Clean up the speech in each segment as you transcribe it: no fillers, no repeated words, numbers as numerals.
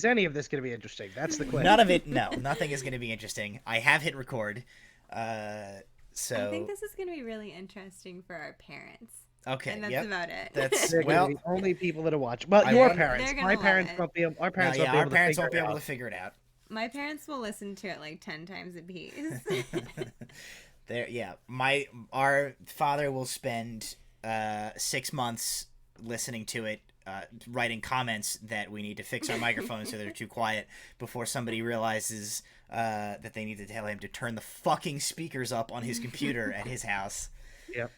any of this going to be interesting? That's the question. None of it. No, nothing is going to be interesting. I have hit record. So I think this is going to be really interesting for our parents. Okay. And that's about it. That's They're well. the only people that'll watch. Well, your parents. My parents won't be. Our parents won't be able to figure it out. Our parents won't be able to figure it out. My parents will listen to it like 10 times a piece. Our father will spend 6 months listening to it, writing comments that we need to fix our microphones so they're too quiet before somebody realizes that they need to tell him to turn the fucking speakers up on his computer at his house. Yep.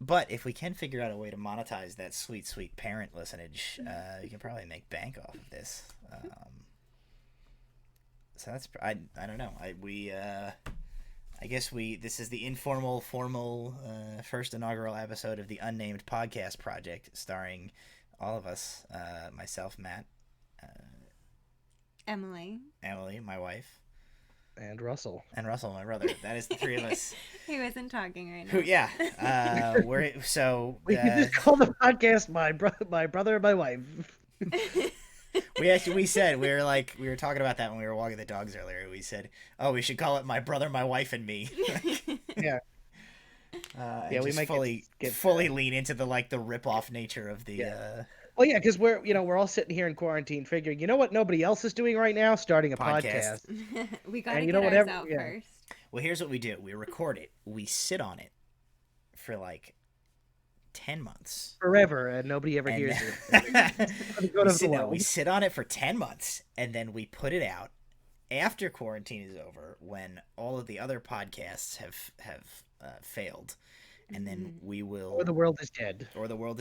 But if we can figure out a way to monetize that sweet, sweet parent listenage, we can probably make bank off of this. So that's I don't know. I guess this is the informal, formal first inaugural episode of the Unnamed Podcast Project, starring all of us, myself, Matt, Emily, my wife, and Russell, my brother. That is the three of us. He wasn't talking right now. Yeah. We can just call the podcast my brother and my wife. we said we were talking about that when we were walking the dogs earlier. We said, oh, we should call it my brother, my wife, and me. Yeah. We might fully lean into the rip-off nature of the. Yeah. Well, yeah, because we're all sitting here in quarantine, figuring, you know what nobody else is doing right now? Starting a podcast. We gotta get ours out first. Well, here's what we do: we record it, we sit on it for 10 months. Forever, and nobody ever hears it. We sit on it for 10 months, and then we put it out after quarantine is over, when all of the other podcasts have failed, and then we will... Or the world is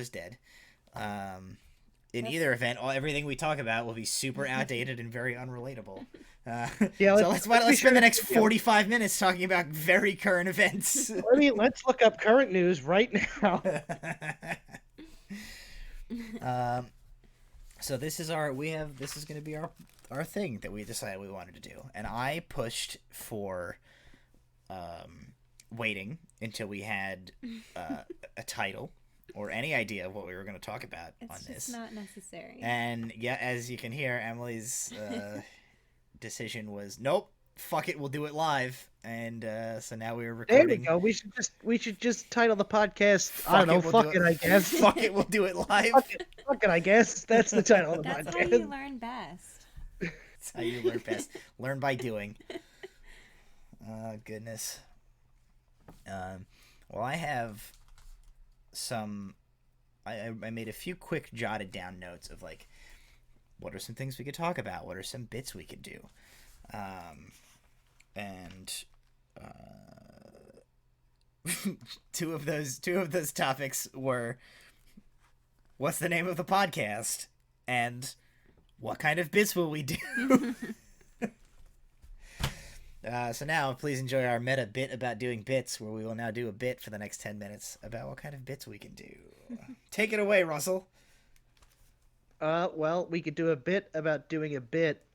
dead. In either event, everything we talk about will be super outdated and very unrelatable. Let's spend the next 45 minutes talking about very current events. Let's look up current news right now. So this is going to be our thing that we decided we wanted to do, and I pushed for waiting until we had a title or any idea of what we were going to talk about on this. It's just not necessary. And yeah, as you can hear, Emily's decision was, nope, fuck it, we'll do it live. And so now we're recording. There we go. We should just title the podcast, fuck it, I guess. Fuck it, we'll do it live. Fuck it, I guess. That's the title of the podcast. That's how you learn best. That's how you learn best. Learn by doing. Goodness. Well, I have I made a few quick jotted down notes of what are some things we could talk about, what are some bits we could do, and two of those topics were, what's the name of the podcast and what kind of bits will we do. So now, please enjoy our meta bit about doing bits, where we will now do a bit for the next 10 minutes about what kind of bits we can do. Take it away, Russell. Well, we could do a bit about doing a bit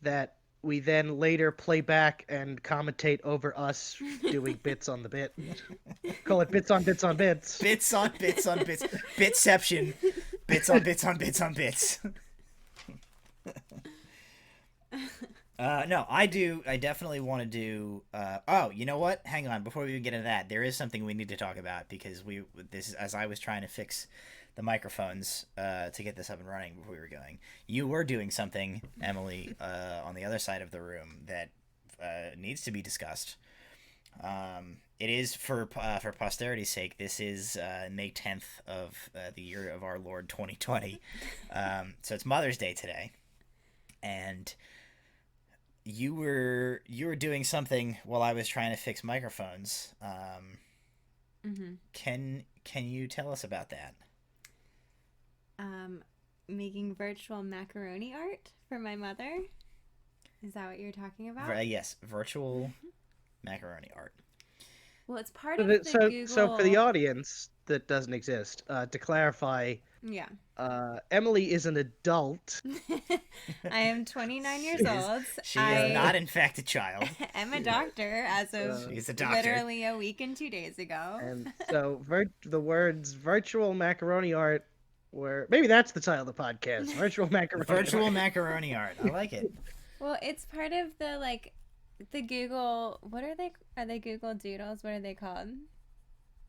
that we then later play back and commentate over us doing bits on the bit. Call it bits on bits on bits. Bits on bits on bits. Bitception. Bits on bits on bits on bits. No, I definitely want to do. You know what? Hang on. Before we even get into that, there is something we need to talk about, because as I was trying to fix the microphones to get this up and running before we were going, you were doing something, Emily, on the other side of the room that needs to be discussed. It is for posterity's sake. This is May 10th of the year of our Lord 2020. So it's Mother's Day today, and you were doing something while I was trying to fix microphones. Can you tell us about that? Making virtual macaroni art for my mother. Is that what you're talking about? Yes, virtual macaroni art. Well, it's part of the Google... So for the audience that doesn't exist, to clarify, yeah, Emily is an adult. I am 29 years old. She is not, in fact, a child. I'm a doctor as of she's a doctor. Literally a week and 2 days ago. And so the words virtual macaroni art Where maybe that's the title of the podcast, Virtual Macaroni. Virtual Macaroni Art. I like it. Well, it's part of the Google. What are they? Are they Google Doodles? What are they called?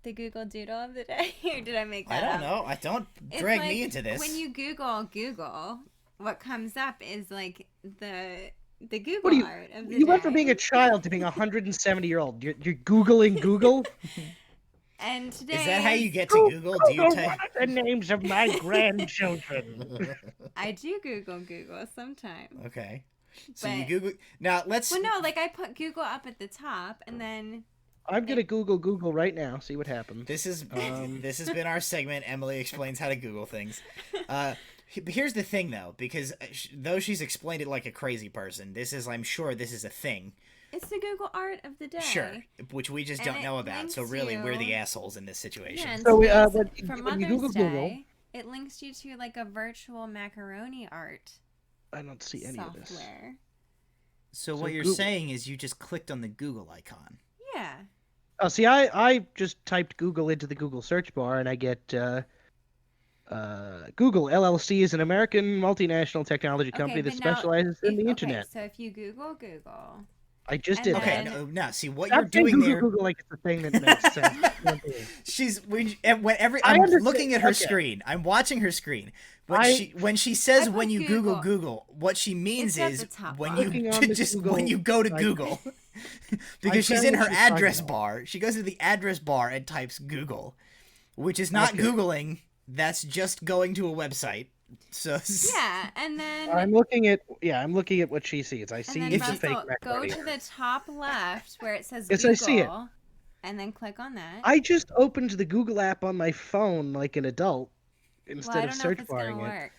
The Google Doodle of the day? Or did I make that I up? don't know. I don't It's drag like, me into this. When you Google, what comes up is like the Google What do you? art of the You went from day. being a child to being a 170-year-old. You're googling Google. And today Is that how you get to Google? Do you Google type? what are the names of my grandchildren? I do Google sometimes. Okay. So But- you Google now. Let's. Well, no, like I put Google up at the top, and then I'm gonna Google right now. See what happens. This is this has been our segment. Emily explains how to Google things. Here's the thing, though, because though she's explained it like a crazy person, I'm sure this is a thing. it's the Google art of the day. Sure, which we just And don't it know about. So links really, we're the you- assholes in this situation. Yeah, and So, today's- for when you Mother's Google Day, Google- it links you to like a virtual macaroni art I don't see any of this. software. So So what you're Google- saying is you just clicked on the Google icon. Yeah. Oh, see, I just typed Google into the Google search bar and I get Google LLC is an American multinational technology company that but now specializes in the okay, internet. So if you Google Google, I just and did Okay, that. then- no, see what Stop you're saying doing Google, there. Google like it's a thing that makes sense. She's whenever I I'm understand- looking at her okay. screen. I'm watching her screen. I- When she says I when put you Google Google. Google, what she means It's at is the top when bar. you Clicking on the just Google when you go to icon. Google. Because she's found in what her she's talking address about. bar. She goes to the address bar and types Google, which is not Okay. Googling. That's just going to a website. So yeah, and then I'm looking at what she sees. I see and the then fake Russell, go macaroni. to the top left where it says Yes, Google, I see it. and then click on that. I just opened the Google app on my phone like an adult well, instead I of don't know search if it's gonna barring it. work.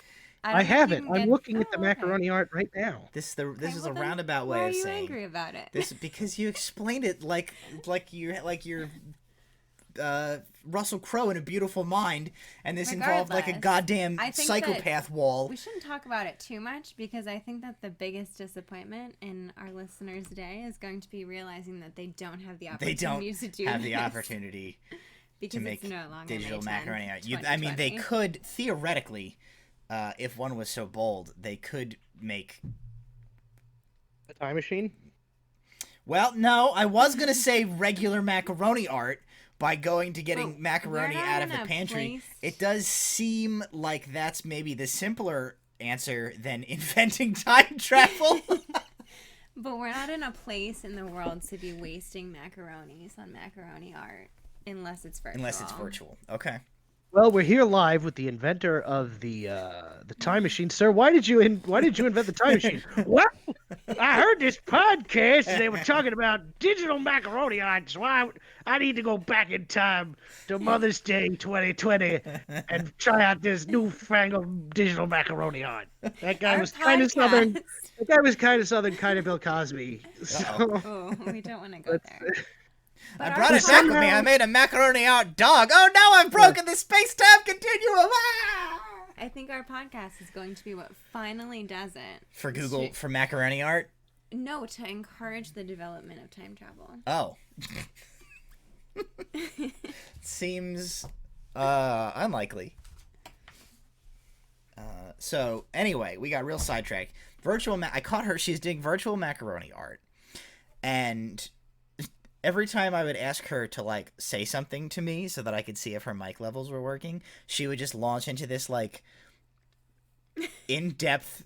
I don't think have you it. can I'm get- looking at the Oh, okay. macaroni art right now. this is Okay, a well then, roundabout why way are of you saying angry about it? this because you explained it like you're Russell Crowe in A Beautiful Mind, and this involved like a Regardless, goddamn I think psychopath wall. We shouldn't talk about it too much because I think that the biggest disappointment in our listeners' day is going to be realizing that they don't have the They don't opportunity to do have the this opportunity because to make it's no longer digital May 10th, macaroni art. I mean, they 2020. could theoretically, if one was so bold, they could make. A time machine? Well, no, I was gonna say regular macaroni art by going to getting But macaroni we're not out of in the a pantry. place- It does seem like that's maybe the simpler answer than inventing time travel. But we're not in a place in the world to be wasting macaronis on macaroni art unless it's virtual. Unless it's virtual. Okay. Well, we're here live with the inventor of the time machine, sir. Why did you invent the time machine? What? I heard this podcast and they were talking about digital macaroni art, so I need to go back in time to Mother's Day 2020 and try out this newfangled digital macaroni art. That guy Our was kind of southern. podcast- That guy was kind of southern, kind of Bill Cosby. So, Oh, we don't want to go there. But I our brought it back with me. somehow- I made a macaroni art dog. Oh no, I've broken the space-time continuum. Ah! I think our podcast is going to be what finally does it. For Google, for macaroni art? No, to encourage the development of time travel. Oh. Seems unlikely. So anyway, we got real sidetracked. I caught her. She's doing virtual macaroni art, and every time I would ask her to like say something to me so that I could see if her mic levels were working, she would just launch into this like in-depth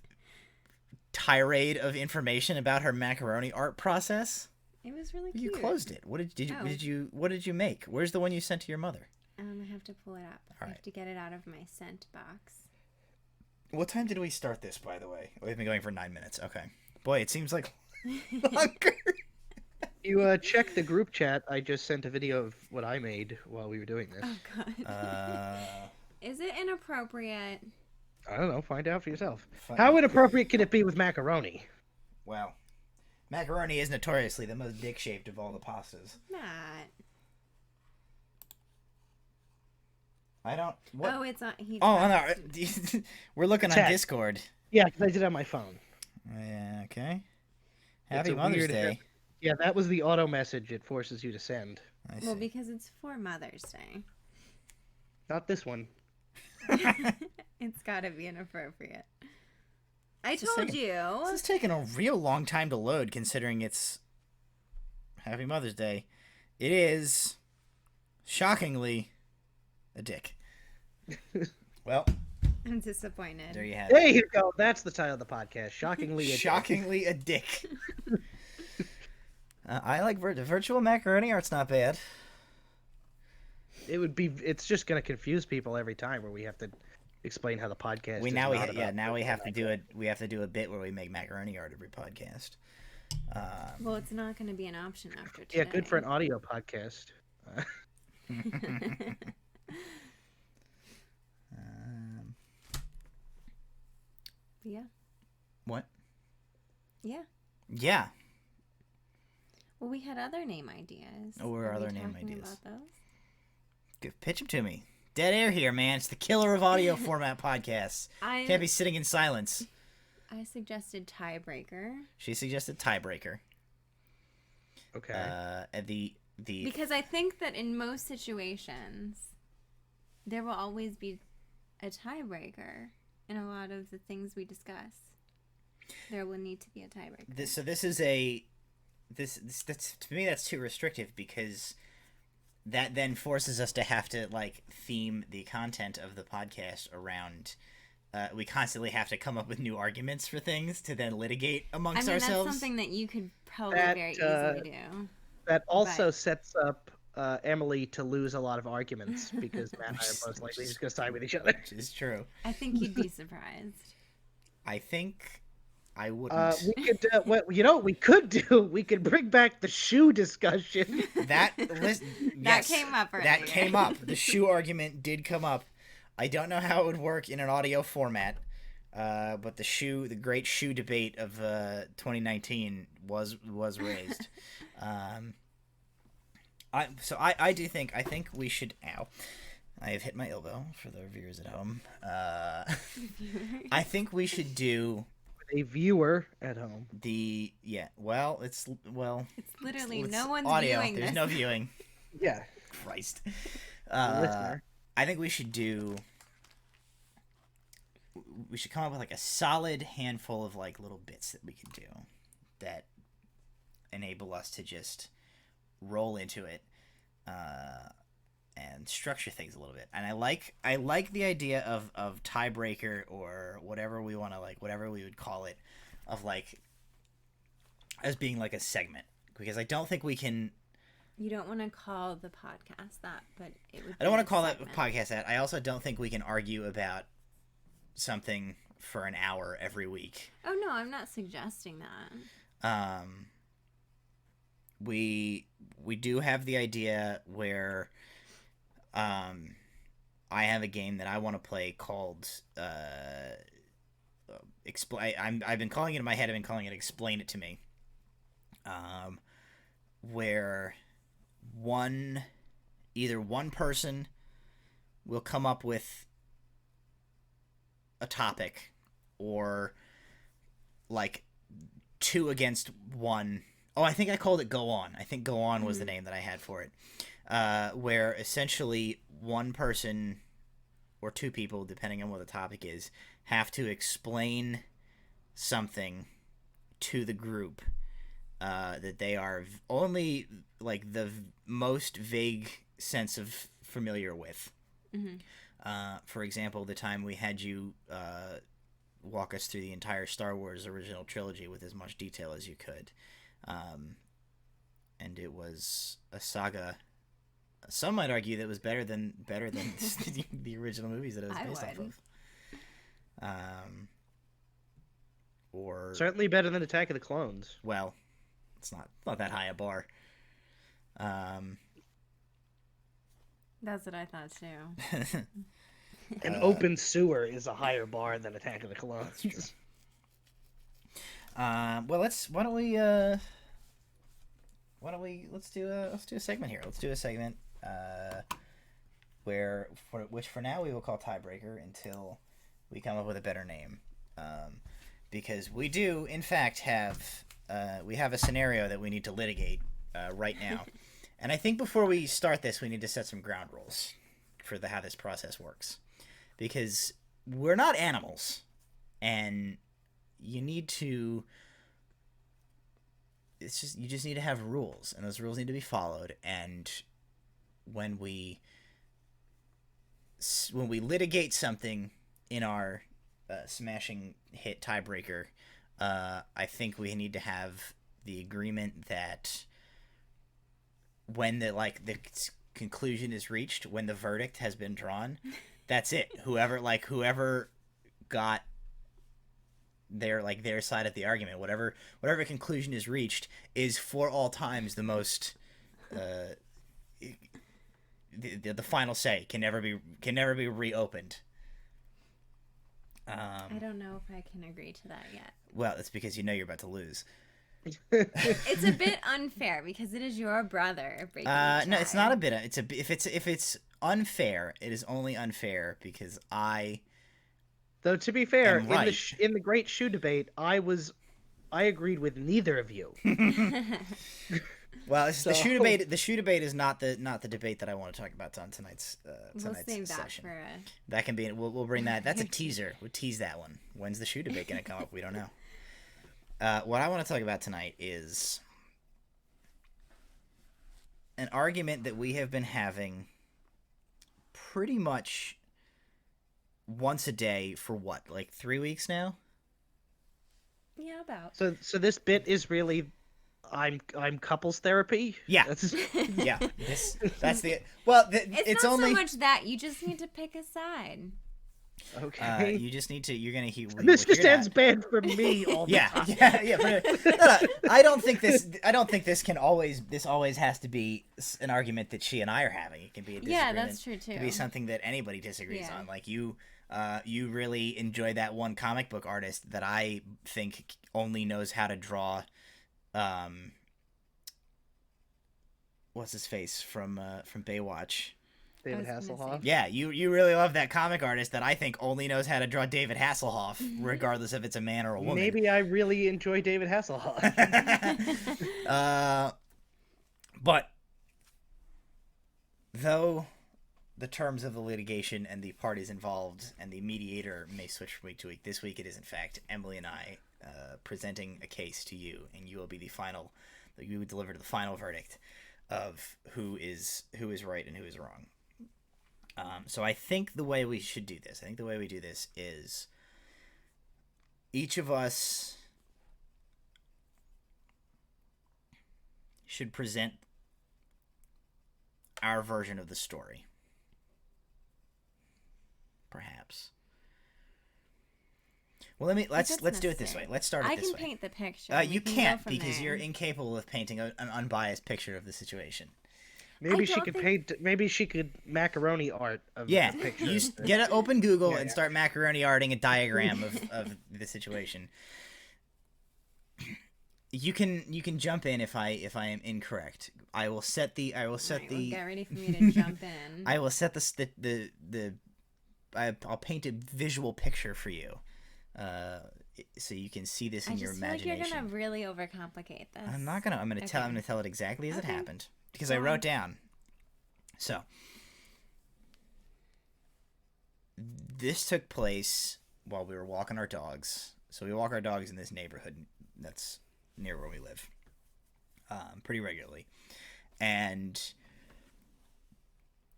tirade of information about her macaroni art process. It was really You cute. closed it. What did you make? Where's the one you sent to your mother? I have to pull it up. I All have right. to get it out of my scent box. What time did we start this, by the way? We've been going for 9 minutes. Okay. Boy, it seems like longer. you check the group chat. I just sent a video of what I made while we were doing this. Oh god. Is it inappropriate? I don't know. Find out for yourself. Fine. How inappropriate can it be with macaroni? Wow. Macaroni is notoriously the most dick-shaped of all the pastas. Not. I don't... What? Oh, it's on. He Oh, no. texted. We're looking on Chat. Discord. Yeah, because I did it on my phone. Yeah, okay. It's Happy a Mother's weird- Day. Yeah, that was the auto message it forces you to send. I Well, see. because it's for Mother's Day. Not this one. It's gotta be inappropriate. I This is told taking- you. This is taking a real long time to load, considering it's Happy Mother's Day. It is, shockingly, a dick. Well, I'm disappointed. there you have There it. you go. That's the title of the podcast. Shockingly, a dick. Shockingly, a dick. I like virtual macaroni art's not bad. It would be. It's just going to confuse people every time where we have to explain how the podcast. We is now we not about now we have to virtual do it. We have to do a bit where we make macaroni art every podcast. Well, it's not going to be an option after today. Yeah, good for an audio podcast. Yeah. What? Yeah. Yeah. Well, we had other name ideas. Oh, what are we other name talking ideas? About those? Pitch them to me. Dead air here, man. It's the killer of audio format podcasts. I Can't be sitting in silence. suggested tiebreaker She suggested tiebreaker. Okay. The because I think that in most situations there will always be a tiebreaker in a lot of the things we discuss. There will need to be a tiebreaker. this is a that's to me that's too restrictive, because that then forces us to have to like theme the content of the podcast around. We constantly have to come up with new arguments for things to then litigate amongst ourselves. That's something that you could probably That, very easily do. That also sets up Emily to lose a lot of arguments because Matt and I are most likely just going to side with each other. Which is true. I think you'd be surprised. I think I wouldn't. We could, what you know, what we could do. We could bring back the shoe discussion. That yes, came up earlier. That came up. The shoe argument did come up. I don't know how it would work in an audio format, but the great shoe debate of 2019 was raised. I think we should. Ow! I have hit my elbow for the viewers at home. I think we should do A viewer at home. It's literally it's no one's audio. viewing There's this. no viewing. Yeah. Christ. Listener. I think we should come up with like a solid handful of like little bits that we can do that enable us to just roll into it and structure things a little bit. And I like the idea of tiebreaker, or whatever we want to, like, whatever we would call it, of like as being like a segment, because I don't think we can. You don't want to call the podcast that, but it would. I don't want to call that that podcast that. I also don't think we can argue about something for an hour every week. Oh no, I'm not suggesting that. We do have the idea where I have a game that I want to play called I've been calling it in my head. I've been calling it Explain It to Me. Where either one person will come up with a topic, or like two against one. Oh, I think I called it Go On. I think Go On was the name that I had for it. Where essentially one person or two people, depending on what the topic is, have to explain something to the group that they are only like the most vague sense of familiar with. Mm-hmm. For example, the time we had you walk us through the entire Star Wars original trilogy with as much detail as you could. And it was a saga. Some might argue that was better than the original movies that it was based off of. Or Certainly better than Attack of the Clones. well, it's not that high a bar. That's what I thought too. An open sewer is a higher bar than Attack of the Clones. Well, let's do a segment here. Let's do a segment which for now we will call Tiebreaker until we come up with a better name. Because we do in fact have a scenario that we need to litigate right now. And I think before we start this, we need to set some ground rules for how this process works. because we're not animals, and you just need to have rules, and those rules need to be followed. And when we litigate something in our smashing hit tiebreaker, I think we need to have the agreement that when the conclusion is reached, when the verdict has been drawn, that's it. Whoever got their side of the argument, whatever conclusion is reached, is for all times the most the final say, can never be reopened. I don't know if I can agree to that yet. Well, it's because you're about to lose. It's a bit unfair because it is your brother breaking the No, it's tie. not a bit. If it's unfair, it is only unfair because Though to be fair, am right. in the great shoe debate, I agreed with neither of you. Well, the shoe debate. The shoe debate is not the debate that I want to talk about on tonight's We'll save that session. for That can be. We'll bring that. That's a teaser. We'll tease that one. When's the shoe debate gonna come up? We don't know. What I want to talk about tonight is an argument that we have been having pretty much once a day for what, like 3 weeks now? yeah, about. So this bit is really, I'm couples therapy. Yeah. Yeah. That's the well. It's not only so much that you just need to pick a side. Okay. you just need to. You're gonna hear. This just ends bad for me all the time. Yeah. No, I don't think this can always. This always has to be an argument that she and I are having. It can be a disagreement. Yeah, that's true too. It can be something that anybody disagrees Yeah. on. Like you really enjoy that one comic book artist that I think only knows how to draw. What's his face from Baywatch? David I was gonna Hasselhoff. say. Yeah, you really love that comic artist that I think only knows how to draw David Hasselhoff, regardless if it's a man or a woman. Maybe I really enjoy David Hasselhoff. But though the terms of the litigation and the parties involved and the mediator may switch from week to week, this week it is in fact Emily and I presenting a case to you, and you will be you would deliver the final verdict of who is right and who is wrong. So I think the way we should do this, is each of us should present our version of the story. Perhaps. Well, let's do it this way. Let's start it this way. I can paint the picture. You can't because you're incapable of painting an unbiased picture of the situation. Maybe she could macaroni art of Yeah, the picture. you open Google Yeah, and yeah. start macaroni arting a diagram of the situation. You can jump in if I am incorrect. I'll Get ready for me to jump in. I will set I'll paint a visual picture for you, so you can see this in your imagination. I just feel like you're gonna really overcomplicate this. I'm not gonna. I'm gonna tell it exactly as it happened because I wrote down. So this took place while we were walking our dogs. So we walk our dogs in this neighborhood that's near where we live, pretty regularly, and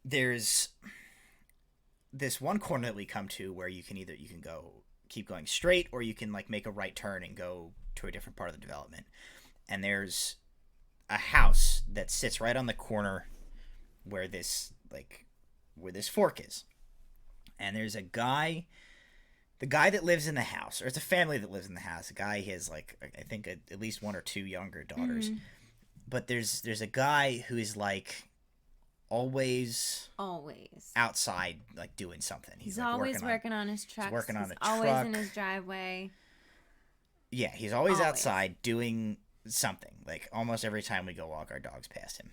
there's this one corner that we come to where you can keep going straight, or you can like make a right turn and go to a different part of the development. And there's a house that sits right on the corner where this fork is. And there's the guy that lives in the house, or it's a family that lives in the house. A guy, he has like, I think at least one or two younger daughters. Mm-hmm. But there's a guy who is like always outside, like doing something. He's like always working on his truck. He's working on a truck. Always in his driveway. Yeah, he's always outside doing something. Like almost every time we go walk our dogs past him.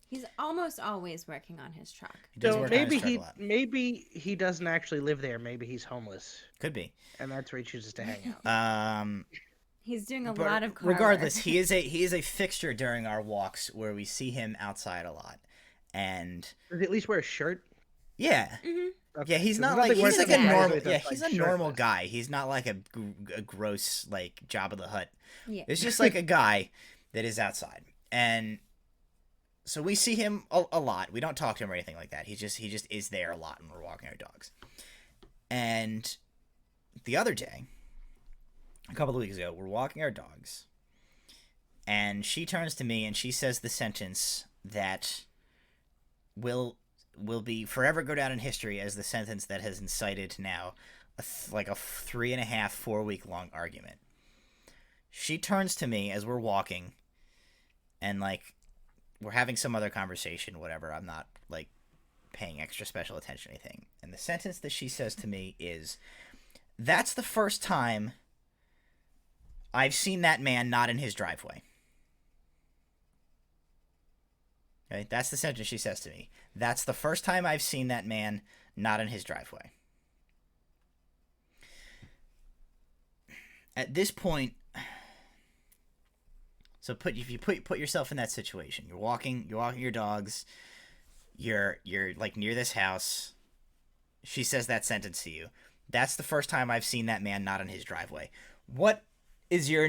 He's almost always working on his truck. He does work on his truck a lot. Maybe he doesn't actually live there. Maybe he's homeless. Could be. And that's where he chooses to hang out. He's doing a lot of car regardless, work. he is a fixture during our walks where we see him outside a lot. And does he at least wear a shirt? Yeah. Mm-hmm. Yeah, he's not There's like nothing worse he's like than a guys normal. with Yeah, just, he's like, a normal shirtless. guy. He's not like a gross like Jabba the Hutt. Yeah. It's just like a guy that is outside, and so we see him a lot. We don't talk to him or anything like that. He just is there a lot when we're walking our dogs. And the other day, a couple of weeks ago, we're walking our dogs, and she turns to me and she says the sentence that will be forever go down in history as the sentence that has incited now like a 3.5, 4 week long argument. She turns to me as we're walking, and like we're having some other conversation, whatever. I'm not like paying extra special attention or anything. And the sentence that she says to me is, "That's the first time I've seen that man not in his driveway." Okay, that's the sentence she says to me. That's the first time I've seen that man not in his driveway. At this point, so if you put yourself in that situation. You're walking your dogs. You're like near this house. She says that sentence to you. That's the first time I've seen that man not in his driveway. What's your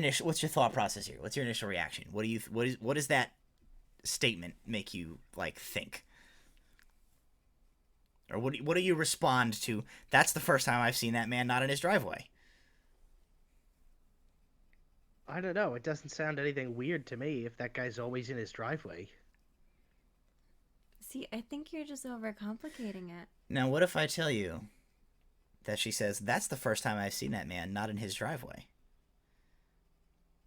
thought process here? What's your initial reaction? What does that statement make you like think? Or what do you respond to? That's the first time I've seen that man not in his driveway. I don't know. It doesn't sound anything weird to me if that guy's always in his driveway. See, I think you're just overcomplicating it. Now, what if I tell you that she says, that's the first time I've seen that man not in his driveway?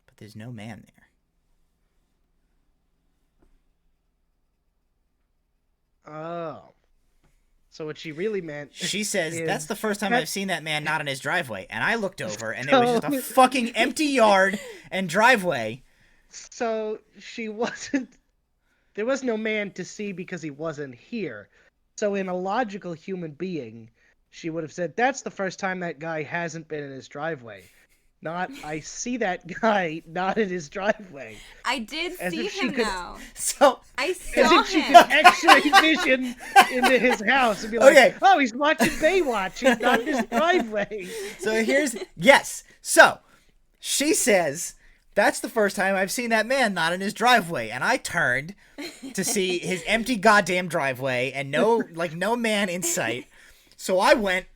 But there's no man there. Oh. So what she really meant... She says, that's the first time I've seen that man not in his driveway. And I looked over, and So- there was just a fucking empty yard and driveway. So she wasn't... There was no man to see because he wasn't here. So in a logical human being, she would have said, that's the first time that guy hasn't been in his driveway. Not, I see that guy not in his driveway. I did As see if she him could- though. So, I As saw if she him. could X-ray vision into his house and be like, Okay. oh, he's watching Baywatch. He's not in his driveway. yes. So, she says, that's the first time I've seen that man not in his driveway. And I turned to see his empty goddamn driveway and no man in sight. So I went,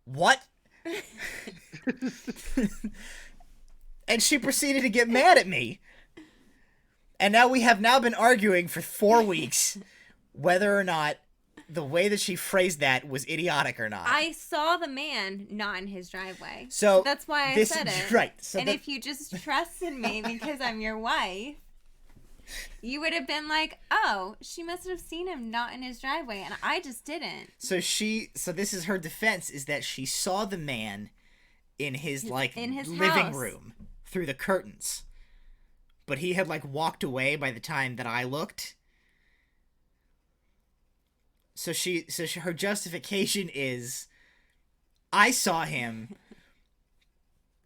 what? And she proceeded to get mad at me. And now we have been arguing for 4 weeks whether or not the way that she phrased that was idiotic or not. I saw the man not in his driveway. So That's why I this- said it. right, so and if you just trusted me because I'm your wife, you would have been like, oh, she must have seen him not in his driveway, and I just didn't. So this is her defense, is that she saw the man in his living house. room through the curtains. But he had walked away by the time that I looked. So her justification is, I saw him,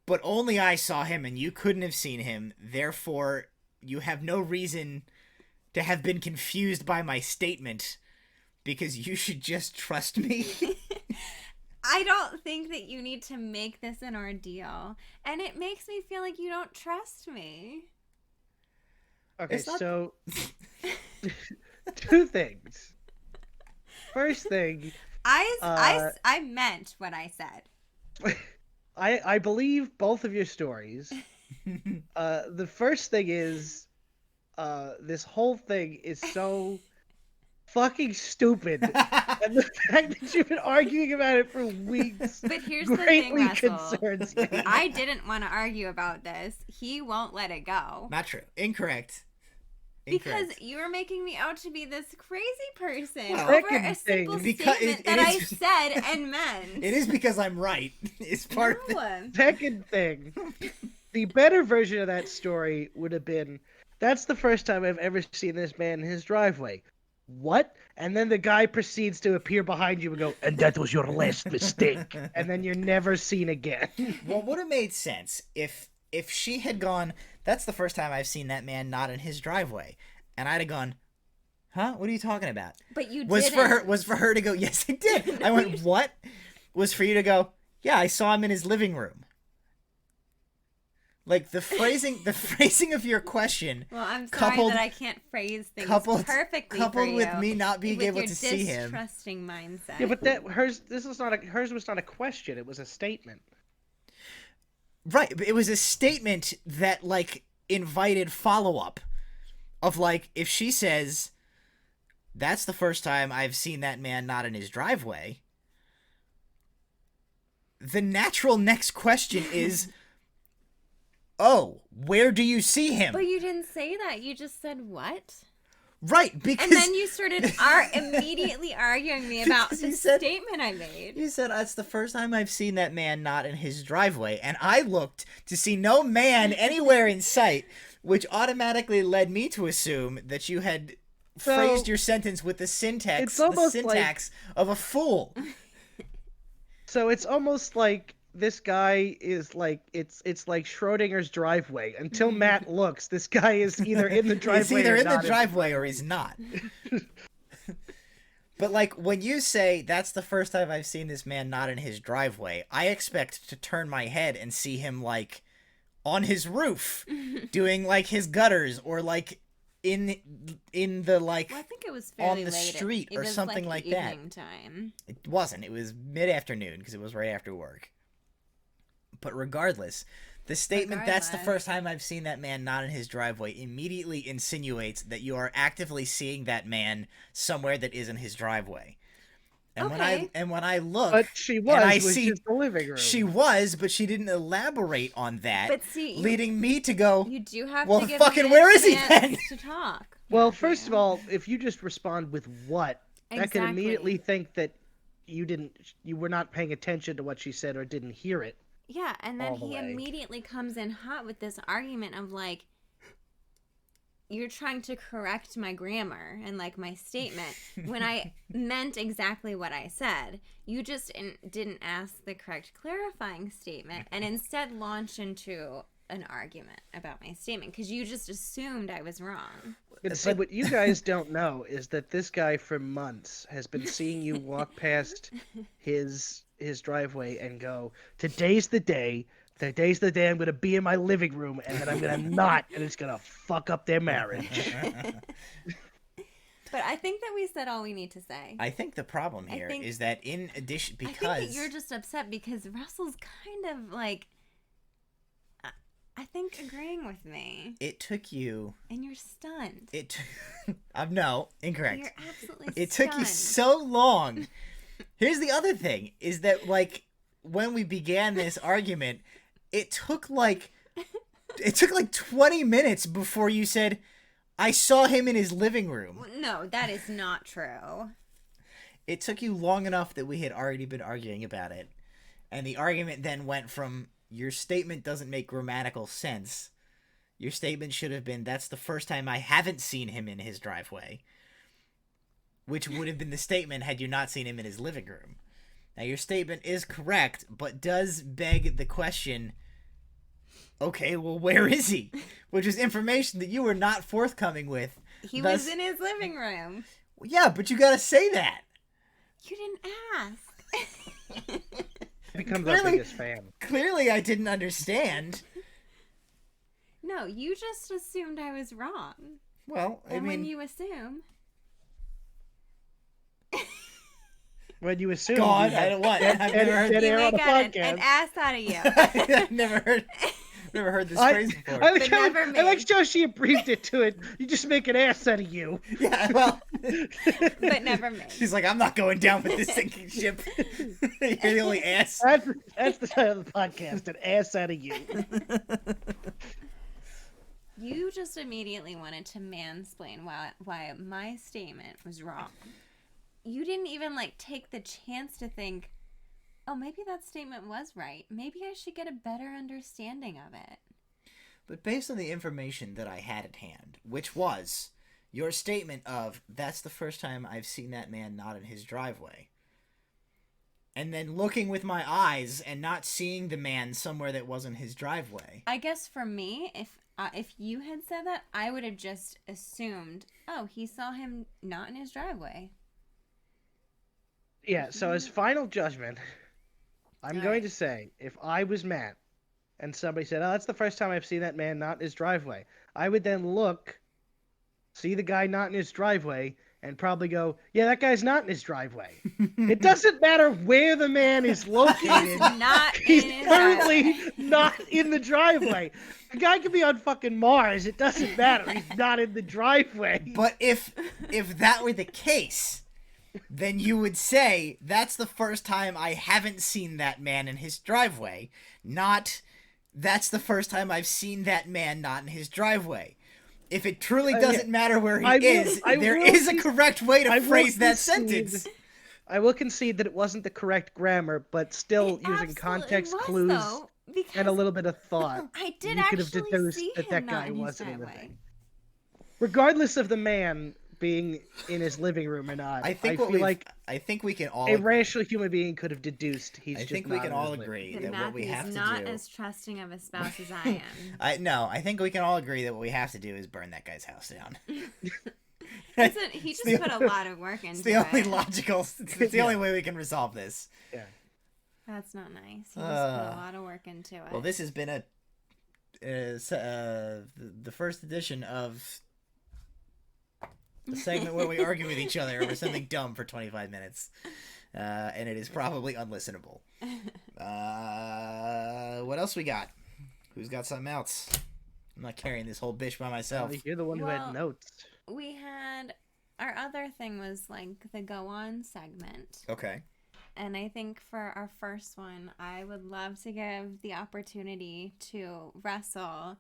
but only I saw him and you couldn't have seen him. Therefore, you have no reason to have been confused by my statement because you should just trust me. I don't think that you need to make this an ordeal. And it makes me feel like you don't trust me. Okay, It's not- so two things. First thing, I meant what I said. I believe both of your stories. The first thing is, this whole thing is so fucking stupid, and the fact that you've been arguing about it for weeks But here's the thing, greatly Russell. concerns me. I didn't want to argue about this. He won't let it go. Not true. Incorrect. Because you're making me out to be this crazy person Well, over second a simple thing, because statement it that I is- said and meant. It is because I'm right. It's part of it. No. Second thing, the better version of that story would have been, that's the first time I've ever seen this man in his driveway. What? And then the guy proceeds to appear behind you and go, and that was your last mistake. And then you're never seen again. What would have made sense if she had gone, that's the first time I've seen that man not in his driveway. And I'd have gone, Huh? What are you talking about? But you Was didn't. for her to go, yes, I did. I went, what? Was for you to go, yeah, I saw him in his living room. Like the phrasing of your question. Well, I'm sorry that I can't phrase things perfectly coupled for you, with me not being able to see him. With your distrusting mindset. Yeah, but hers was not a question. It was a statement. Right, but it was a statement that like invited follow-up of like, if she says, that's the first time I've seen that man not in his driveway, the natural next question is, oh, where do you see him? But you didn't say that. You just said what? Right, because... And then you started immediately arguing me about the statement I made. You said, that's the first time I've seen that man not in his driveway. And I looked to see no man anywhere in sight, which automatically led me to assume that you had phrased your sentence with the syntax of a fool. So it's almost like this guy is like, it's like Schrodinger's driveway. Until Matt looks, this guy is either in the driveway he's either in the driveway or he's not. But like, when you say, that's the first time I've seen this man not in his driveway, I expect to turn my head and see him like on his roof doing like his gutters, or like in the like, well, I think it was fairly on the late. street or something like that. Time. It wasn't. It was mid-afternoon because it was right after work. But regardless, the statement, that's the first time I've seen that man not in his driveway, immediately insinuates that you are actively seeing that man somewhere that isn't his driveway. And when I look, but she was just the living room. She was, but she didn't elaborate on that. But see, leading me to go, you do have well, to give fucking me where a is he chance then? To talk. Well, first of all, if you just respond with what, exactly. that could immediately think that you were not paying attention to what she said or didn't hear it. Yeah, and then he immediately comes in hot with this argument of like, you're trying to correct my grammar and like my statement when I meant exactly what I said. You just didn't ask the correct clarifying statement and instead launched into an argument about my statement because you just assumed I was wrong. But see, what you guys don't know is that this guy for months has been seeing you walk past his driveway and go, today's the day I'm going to be in my living room, and then I'm going to not, and it's going to fuck up their marriage. But I think that we said all we need to say. I think the problem here is that in addition, because... I think that you're just upset because Russell's kind of like, I think, agreeing with me. It took you... And you're stunned. No, incorrect. You're absolutely It stunned. took you so long. Here's the other thing, is that, like, when we began this argument... It took like 20 minutes before you said, I saw him in his living room. No, that is not true. It took you long enough that we had already been arguing about it. And the argument then went from, your statement doesn't make grammatical sense. Your statement should have been, that's the first time I haven't seen him in his driveway. Which would have been the statement had you not seen him in his living room. Now, your statement is correct, but does beg the question, okay, well, where is he? Which is information that you were not forthcoming with. He was in his living room. Yeah, but you gotta say that. You didn't ask. Becomes our biggest fan. Clearly, I didn't understand. No, you just assumed I was wrong. Well, I mean... when you assume... When you assume... God, I don't what? I've never heard you make an ass out of you. I've never heard this phrase before. I like how she breathed it to it. You just make an ass out of you. Yeah, well... but never made. She's like, I'm not going down with this sinking ship. You're the only ass. That's the title of the podcast, an ass out of you. You just immediately wanted to mansplain why my statement was wrong. You didn't even like take the chance to think, oh, maybe that statement was right. Maybe I should get a better understanding of it. But based on the information that I had at hand, which was your statement of, that's the first time I've seen that man not in his driveway, and then looking with my eyes and not seeing the man somewhere that wasn't his driveway. I guess for me, if if you had said that, I would have just assumed, oh, he saw him not in his driveway. Yeah, so as final judgment, I'm All going right. to say, if I was Matt and somebody said, oh, that's the first time I've seen that man not in his driveway, I would then look, see the guy not in his driveway, and probably go, yeah, that guy's not in his driveway. It doesn't matter where the man is located. He's not He's in his currently driveway. not in the driveway. The guy could be on fucking Mars. It doesn't matter. He's not in the driveway. But if that were the case, then you would say that's the first time I haven't seen that man in his driveway, not that's the first time I've seen that man not in his driveway. If it truly doesn't matter where he is, there is a correct way to phrase that sentence. I will concede that it wasn't the correct grammar, but still It using absolutely context was, clues though, because and a little bit of thought. I did you could have actually deduced see that him that not guy in his wasn't in the driveway. thing. Regardless of the man being in his living room or not, I think I think we can all a rational human being could have deduced he's I just think we not can in his all living agree That that what we Matthew have is to not do. as trusting of a spouse as I am. I think we can all agree that what we have to do is burn that guy's house down. He just put a lot of work into It's the only it. logical. It's the only way we can resolve this. Yeah. That's not nice. He just put a lot of work into it. Well, this has been the first edition of the segment where we argue with each other over something dumb for 25 minutes, and it is probably unlistenable. What else we got? Who's got something else? I'm not carrying this whole bitch by myself. You're the one who had Well, notes. We had our other thing was like the go on segment. Okay. And I think for our first one, I would love to give the opportunity to Russell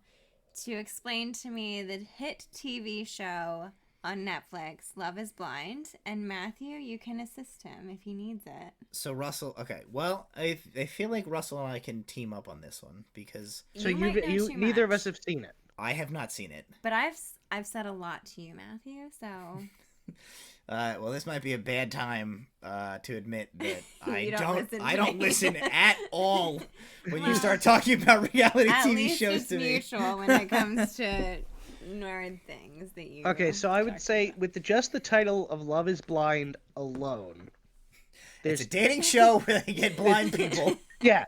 to explain to me the hit TV show on Netflix, Love is Blind. And Matthew, you can assist him if he needs it. So Russell, okay. Well, I feel like Russell and I can team up on this one because So might know you too neither of much. us have seen it. I have not seen it. But I've said a lot to you, Matthew, so Well, this might be a bad time to admit that You don't listen I to don't me. listen at all when you Well, start talking about reality at TV least shows it's to me. mutual when it comes to nerd things that you Okay, so I would talk say about. with just the title of Love is Blind alone, It's a dating show where they get blind people. yeah,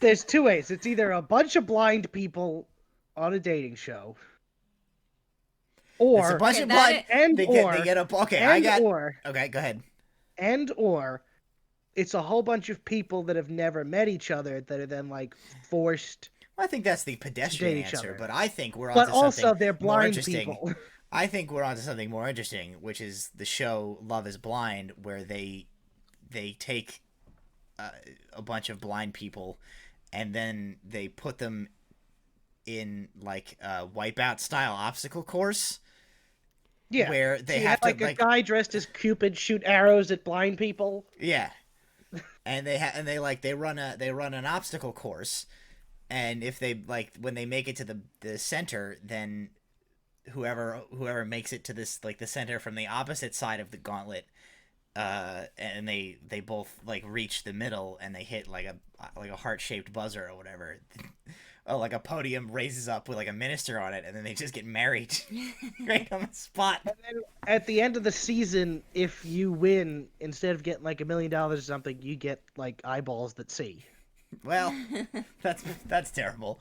there's two ways. It's either a bunch of blind people on a dating show, or It's a bunch Okay, of that blind. is- and They or get up. Okay, and I got. or Okay, go ahead. and or it's a whole bunch of people that have never met each other that are then like forced. Well, I think that's the pedestrian date each answer, other. but I think we're on But to also something they're more blind interesting. people. I think we're on to something more interesting, which is the show Love is Blind, where they take a bunch of blind people and then they put them in like a Wipeout style obstacle course. Yeah, Where so they you have like to a guy dressed as Cupid shoot arrows at blind people. yeah, and they run an obstacle course, and if they when they make it to the center, then whoever makes it to this the center from the opposite side of the gauntlet, and they both reach the middle and they hit like a heart-shaped buzzer or whatever. Oh, like a podium raises up with a minister on it, and then they just get married right on the spot. And then at the end of the season, if you win, instead of getting $1 million or something, you get eyeballs that see. Well, that's terrible.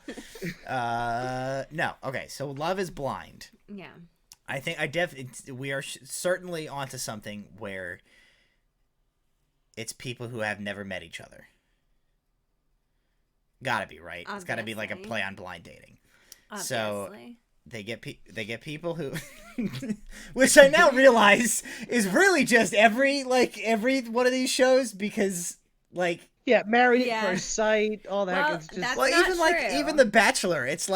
No, okay. So Love is Blind. Yeah. I think we are certainly onto something where it's people who have never met each other. Gotta be, right? It's gotta be like a Obviously. play on blind dating. Obviously. So they get people who, which I now realize is really just every one of these shows because Yeah, married Yeah. at first sight, all that. Well, It's just that's well, not even true. even The Bachelor, it's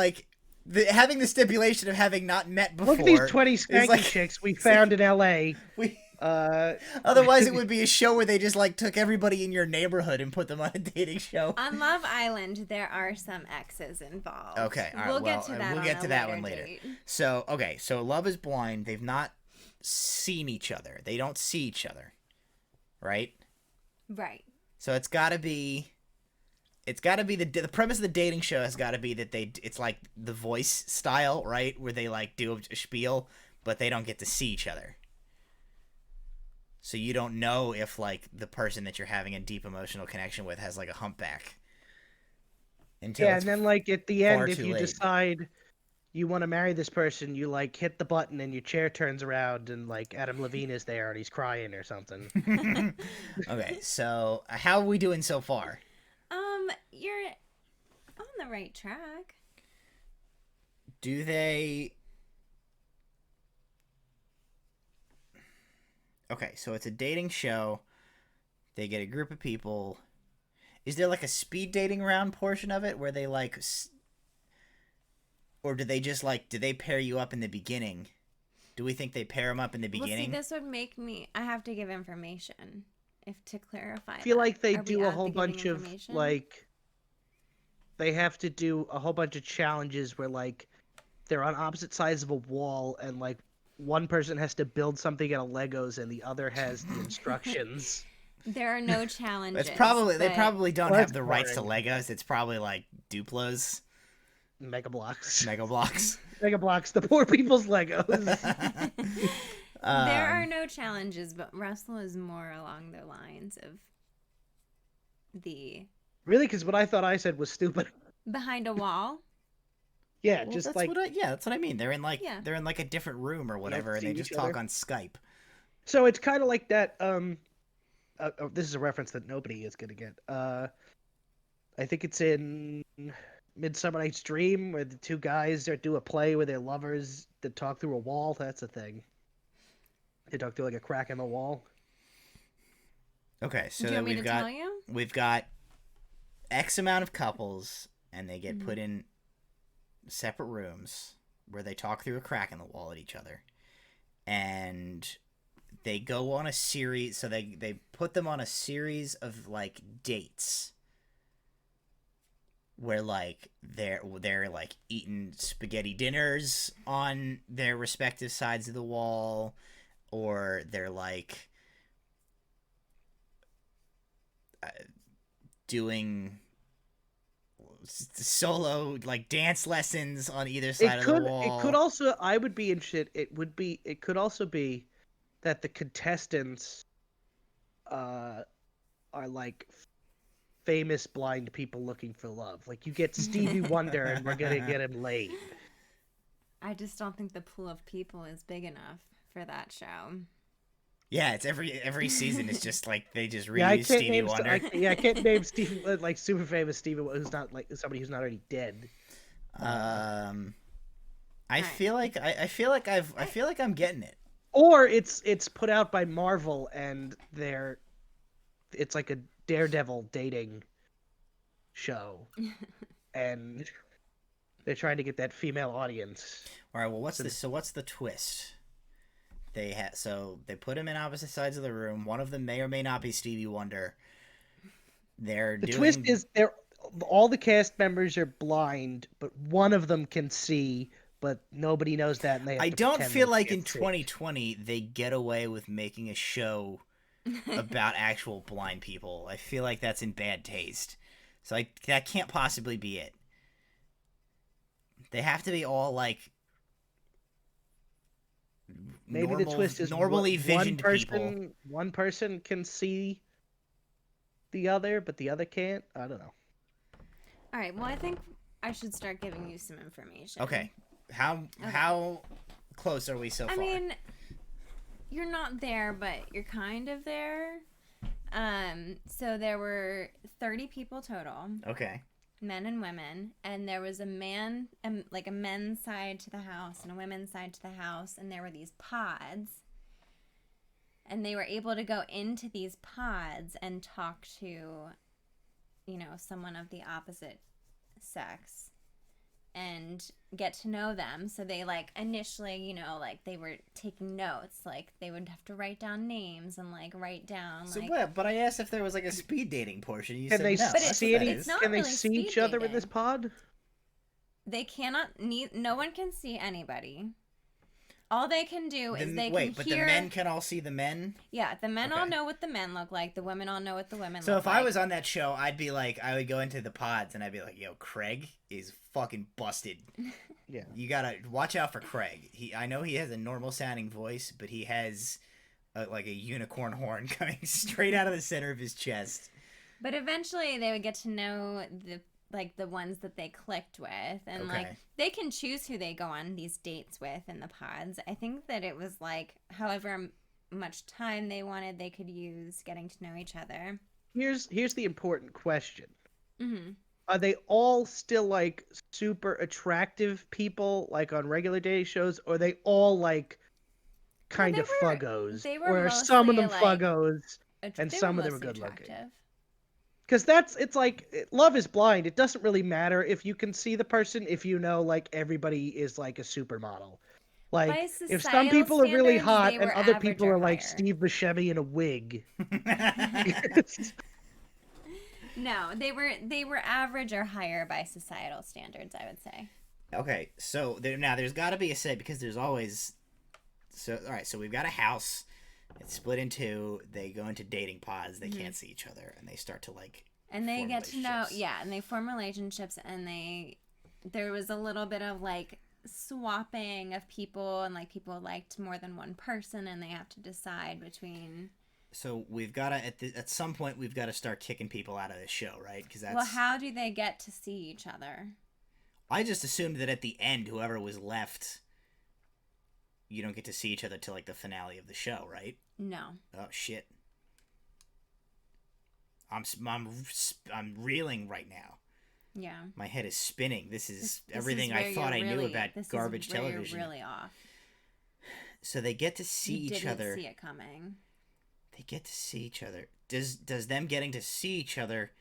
having the stipulation of having not met before. look at these 20 skanky like- chicks we found in L.A. we, Uh, otherwise, it would be a show where they just took everybody in your neighborhood and put them on a dating show. On Love Island, there are some exes involved. Okay, all right, we'll well, get to that. we'll get on to a that later one later. date. So okay, so Love is Blind. They've not seen each other. They don't see each other, right? Right. So it's got to be it's got to be the premise of the dating show has got to be that it's like The Voice style, right? Where they like do a spiel, but they don't get to see each other. So you don't know if like the person that you're having a deep emotional connection with has like a humpback. Until and then like at the end, if you late. decide you want to marry this person, you like hit the button and your chair turns around and like Adam Levine is there and he's crying or something. Okay, so how are we doing so far? You're on the right track. Do they... Okay, so it's a dating show. They get a group of people. Is there like a speed dating round portion of it where they like... Or do they just like... Do they pair you up in the beginning? Do we think they pair them up in the beginning? Well, see, this would make me... I have to give information to clarify. I feel like they Are we do a at whole the giving bunch of information? like... They have to do a whole bunch of challenges where like they're on opposite sides of a wall and like one person has to build something out of Legos and the other has the instructions. There are no challenges. It's probably they but- probably don't Well, have that's the rights to boring. Legos. It's probably like Duplos, Mega Blocks. Mega Blocks. Mega Blocks, the poor people's Legos. There are no challenges, but Russell is more along the lines of the Really? Because what I thought I said was stupid. behind a wall. Yeah, Well, just that's like... that's what I mean. They're in like Yeah. they're in like a different room or whatever, and they see just each talk other. on Skype. So it's kind of like that, this is a reference that nobody is going to get. I think it's in Midsummer Night's Dream where the two guys do a play where they're lovers that talk through a wall. That's a thing. They talk through like a crack in the wall. Okay, so Do you then want me to tell you? we've got X amount of couples, and they get put in separate rooms where they talk through a crack in the wall at each other, and they go on a series. So they put them on a series of like dates where like they're like eating spaghetti dinners on their respective sides of the wall, or they're like doing solo like dance lessons on either side of the wall. It could also, I would be interested, it could also be that the contestants are like famous blind people looking for love. Like you get Stevie Wonder and we're going to get him laid. I just don't think the pool of people is big enough for that show. Yeah, it's every season. It's just like they just reuse Yeah, I can't Stevie name Wonder. I can't name Stevie like super famous Stevie who's not like somebody who's not already dead. I feel like I'm getting it. Or it's put out by Marvel and it's like a Daredevil dating show, and they're trying to get that female audience. All right. Well, what's the twist? They put him in opposite sides of the room. One of them may or may not be Stevie Wonder. The Twist is all the cast members are blind, but one of them can see, but nobody knows that. And I don't feel like in 2020 they get away with making a show about actual blind people. I feel like that's in bad taste. So that can't possibly be it. They have to be all like maybe the twist is normally visioned people. One person can see the other, but the other can't. I don't know. All right. Well, I think I should start giving you some information. Okay. How close are we so far? I mean, you're not there, but you're kind of there. So there were 30 people total, Okay. men and women, and there was a man, like a men's side to the house and a women's side to the house, and there were these pods, and they were able to go into these pods and talk to, someone of the opposite sex and get to know them. So they like initially, like they were taking notes, like they would have to write down names and like write down So like what? But I asked if there was like a speed dating portion. You Can said they no. see it's not Can they really see each speed other in this dating. pod? they cannot no one can see anybody. All they can do is they wait, can but hear... the men can all see the men? Yeah, the men all Okay. know what the men look like. The women all know what the women So look if like. I was on that show, I'd be like, I would go into the pods and I'd be like, yo, Craig is fucking busted. Yeah. You gotta watch out for Craig. I know he has a normal sounding voice, but he has like a unicorn horn coming straight out of the center of his chest. But eventually they would get to know the ones that they clicked with, and Okay. they can choose who they go on these dates with in the pods. I think that it was like however much time they wanted, they could use getting to know each other. Here's the important question. Mm-hmm. Are they all still like super attractive people like on regular dating shows, or are they all like kind of fuggos? They were or are some of them mostly, fuggos and they some were of them are mostly good looking? attractive. Because it's like Love is Blind. It doesn't really matter if you can see the person if you know like everybody is like a supermodel. Like By if some people are really societal hot standards, and they other were people average are or like higher. Steve Buscemi in a wig. No, they were average or higher by societal standards, I would say. Okay, so there's got to be a set because there's always. So all right, so we've got a house. It's split in two. They go into dating pods. They can't see each other, and they start to like. And they form get to know, relationships. yeah, and they form relationships, and there was a little bit of like swapping of people, and like people liked more than one person, and they have to decide between. So we've got to at some point we've got to start kicking people out of this show, right? Because that's. Well, how do they get to see each other? I just assumed that at the end, whoever was left, you don't get to see each other till like the finale of the show, right? No. Oh shit! I'm reeling right now. Yeah. My head is spinning. This is This everything is where I thought I you're knew really- about this is garbage where television. You're really off. So they get to see You each didn't other. see it coming. They get to see each other. Does them getting to see each other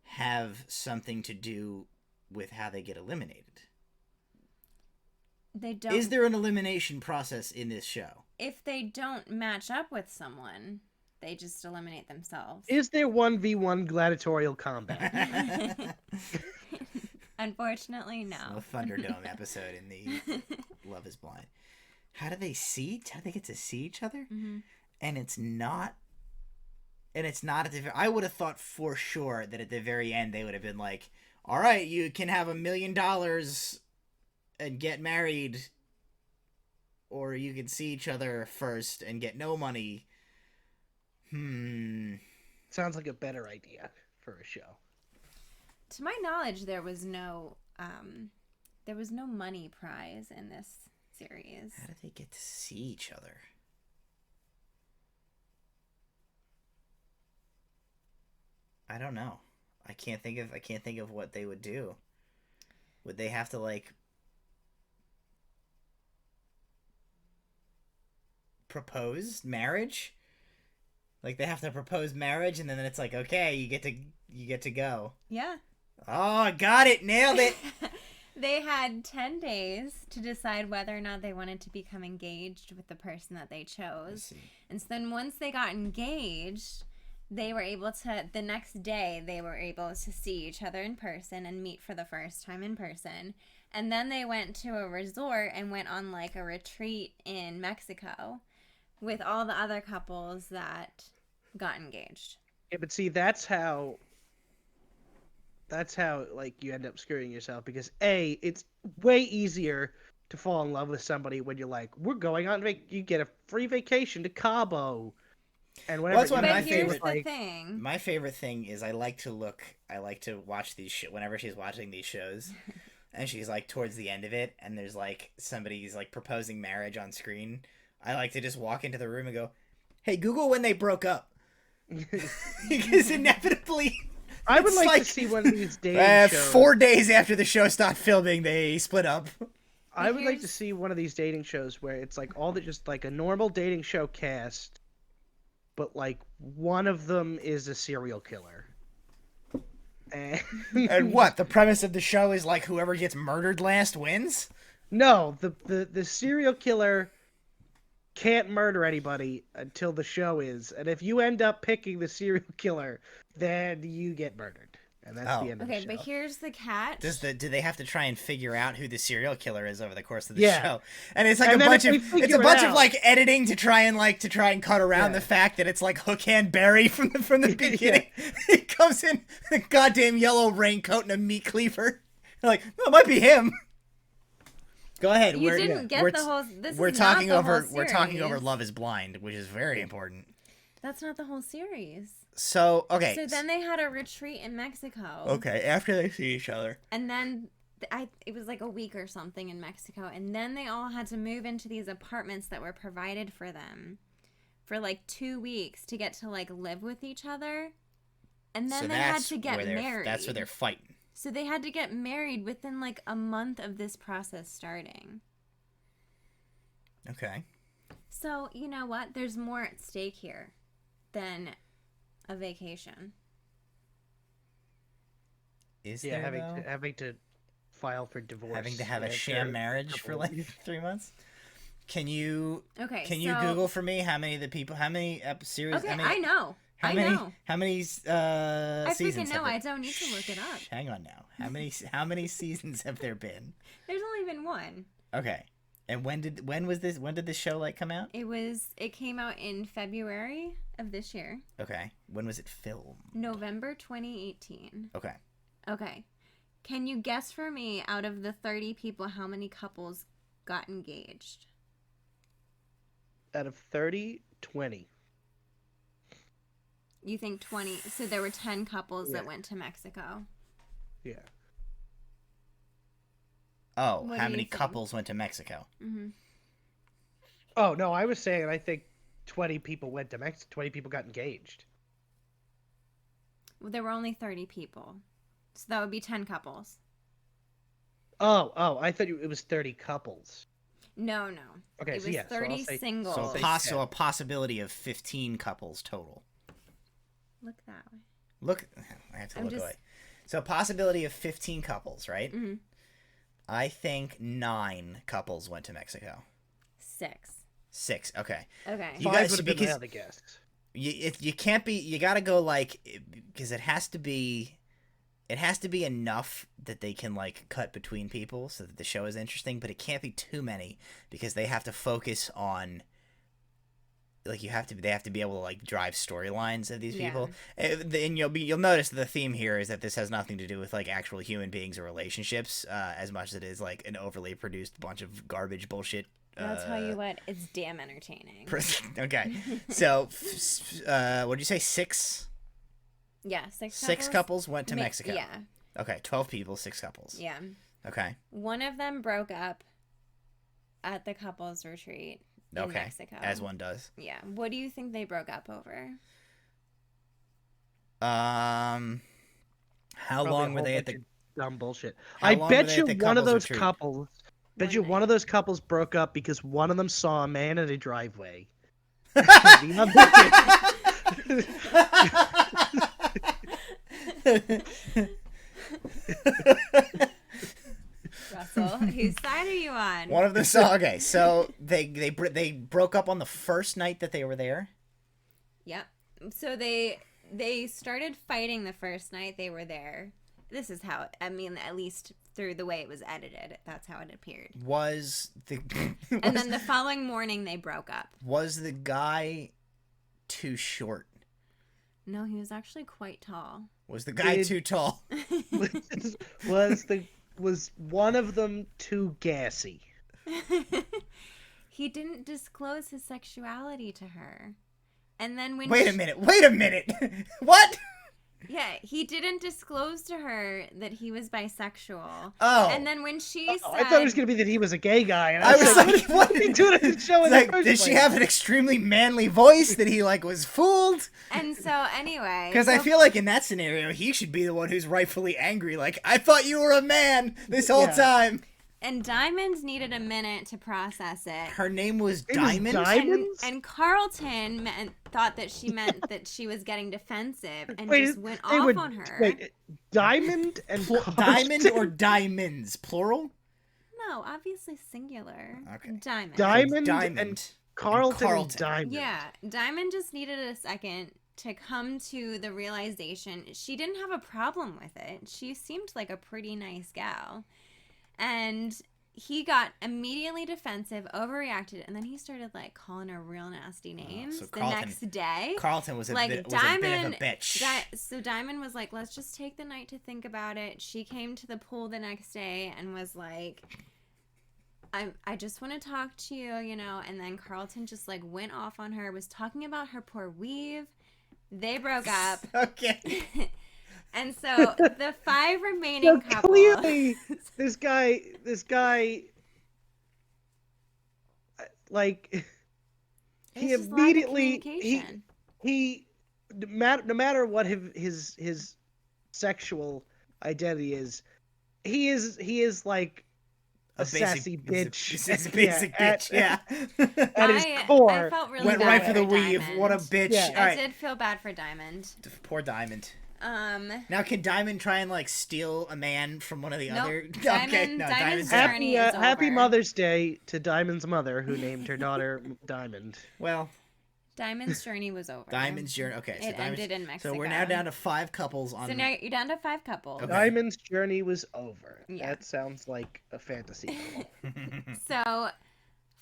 have something to do with how they get eliminated? They don't. Is there an elimination process in this show? If they don't match up with someone, they just eliminate themselves. Is there 1v1 gladiatorial combat? Unfortunately, no. A Thunderdome episode in the Love is Blind. How do they see? How do they get to see each other? Mhm. And it's not. And it's not at the. I would have thought for sure that at the very end they would have been like, "All right, you can have $1 million and get married, or you can see each other first and get no money." Sounds like a better idea for a show. To my knowledge, there was no money prize in this series. How do they get to see each other? I don't know. I can't think of what they would do. Would they have to like propose marriage? Like they have to propose marriage and then it's like, okay, you get to go. Yeah. Oh, got it. Nailed it. They had 10 days to decide whether or not they wanted to become engaged with the person that they chose. And so then once they got engaged, they were able to, the next day, they were able to see each other in person and meet for the first time in person. And then they went to a resort and went on like a retreat in Mexico with all the other couples that got engaged. Yeah, but see, that's how like you end up screwing yourself because it's way easier to fall in love with somebody when you're like, we're going on you get a free vacation to Cabo, and whatever. That's one of But my here's favorite. the thing. My favorite thing is I like to watch these whenever she's watching these shows, and she's like towards the end of it, and there's like somebody's like proposing marriage on screen. I like to just walk into the room and go, "Hey, Google when they broke up," because inevitably. I would it's like to see one of these dating shows. 4 days after the show stopped filming, they split up. I would like to see one of these dating shows where it's like all just like a normal dating show cast, but like one of them is a serial killer. And what? The premise of the show is like whoever gets murdered last wins? No, the serial killer can't murder anybody until the show is, and if you end up picking the serial killer, then you get murdered. and that's the end of the Okay, show. but here's the catch. Do they have to try and figure out who the serial killer is over the course of the Yeah. show? And it's like And a then bunch if of we it's a figure bunch it of out- like editing to try and cut around Yeah. the fact that it's like Hook-Hand Barry from the beginning. He comes in a goddamn yellow raincoat and a meat cleaver. You're like, oh, it might be him. Go ahead. You didn't get the whole. This we're is talking not the over. whole We're talking over series. Love Is Blind, which is very important. That's not the whole series. So okay. So then they had a retreat in Mexico. Okay, after they see each other. And then it was like a week or something in Mexico, and then they all had to move into these apartments that were provided for them for like 2 weeks to get to like live with each other. And then So they had that's to get where they're- married. That's where they're fighting. So they had to get married within like a month of this process starting. Okay. So, you know what? There's more at stake here than a vacation. Is Yeah, there though? having to file for divorce. Having to have a after sham marriage for couple like weeks. 3 months? Can you Okay, you so- Google for me how many series? Okay, how many, I know. How I many? know. How many I seasons? freaking know. have I there- don't need to look it up. Shh, hang on now. How many seasons have there been? There's only been one. Okay. And when did this show like come out? It came out in February of this year. Okay. When was it filmed? November 2018. Okay. Okay. Can you guess for me, out of the 30 people, how many couples got engaged? Out of 30, 20. You think 20? So there were 10 couples Yeah. that went to Mexico. Yeah. Oh, What how do you many think? couples went to Mexico? Mm-hmm. Oh, no, I was saying I think 20 people went to Mexico. 20 people got engaged. Well, there were only 30 people. So that would be 10 couples. Oh, I thought it was 30 couples. No. Okay, It so was yeah, so I'll 30 say- singles. So, say so 10. a possibility of 15 couples total. Look that way. Look, I have to I'm look just- away. So a possibility of 15 couples, right? Mm-hmm. I think 9 couples went to Mexico. 6. 6, okay. Okay. You 5 guys- would have been my because- other guess. You can't be, you gotta go like, because it has to be enough that they can like cut between people so that the show is interesting, but it can't be too many because they have to focus on, like they have to be able to like drive storylines of these people. And you'll notice the theme here is that this has nothing to do with like actual human beings or relationships, as much as it is like an overly produced bunch of garbage bullshit. I'll tell you what, it's damn entertaining. Okay, so what did you say? 6? Yeah, 6 couples. 6 couples went to Mexico. Yeah, Okay, 12 people, 6 couples. yeah. Okay. One of them broke up at the couples retreat in Okay. Mexico. As one does. Yeah. What do you think they broke up over? How Probably long a were whole they at bunch the? of dumb bullshit? How I long were bet they you at the one of couples those retreat? couples. Bet One you night. one of those couples broke up because one of them saw a man in a driveway. The Russell, whose side are you on? One of them saw. Okay, so they broke up on the first night that they were there. Yep. So they started fighting the first night they were there. This is how, I mean, at least through the way it was edited, that's how it appeared. Was the And then the following morning they broke up. was the guy too short? No, he was actually quite tall. Was the guy Did- too tall? was one of them too gassy? He didn't disclose his sexuality to her. And then when Wait a minute. What? Yeah, he didn't disclose to her that he was bisexual. Oh. And then when she said, I thought it was going to be that he was a gay guy. And I was like, what what? are you doing at the show in Like, the first did she place? have an extremely manly voice that he like was fooled? and so anyway, Because I feel like in that scenario, he should be the one who's rightfully angry. Like, I thought you were a man this whole Yeah. time. and Diamond needed a minute to process it. Her name was It was Diamond. Diamonds? And Carlton thought that she meant that she was getting defensive and Wait, just went they off would- on her. Wait, Diamond and Diamond or diamonds, plural? No, obviously singular. Okay. Diamond. Diamond, Diamond and Carlton, Carlton. and Diamond. Yeah, Diamond just needed a second to come to the realization she didn't have a problem with it. She seemed like a pretty nice gal. And he got immediately defensive, overreacted, and then he started like calling her real nasty names the next day. Carlton was like a bit of Diamond, a bitch. So Diamond was like, let's just take the night to think about it. She came to the pool the next day and was like, I just want to talk to you, you know. And then Carlton just like went off on her, was talking about her poor weave. They broke up. Okay. And so the 5 remaining couples. Clearly, this guy, like, he It's just lack of immediately communication. no matter what his sexual identity is, he is like a sassy bitch. He's a basic bitch. Yeah. At his core, I felt really went bad right for the weave. Diamond. What a bitch! Yeah. All I right. did feel bad for Diamond. Poor Diamond. Now can Diamond try and like steal a man from one of the Nope. other? Diamond's out. journey is happy over. Mother's Day to Diamond's mother, who named her daughter Diamond. Well, Diamond's journey was over. Diamond's journey. Okay, so It ended in Mexico. So we're now down to 5 couples on. So now you're down to 5 couples. Okay. Diamond's journey was over. Yeah. That sounds like a fantasy novel. So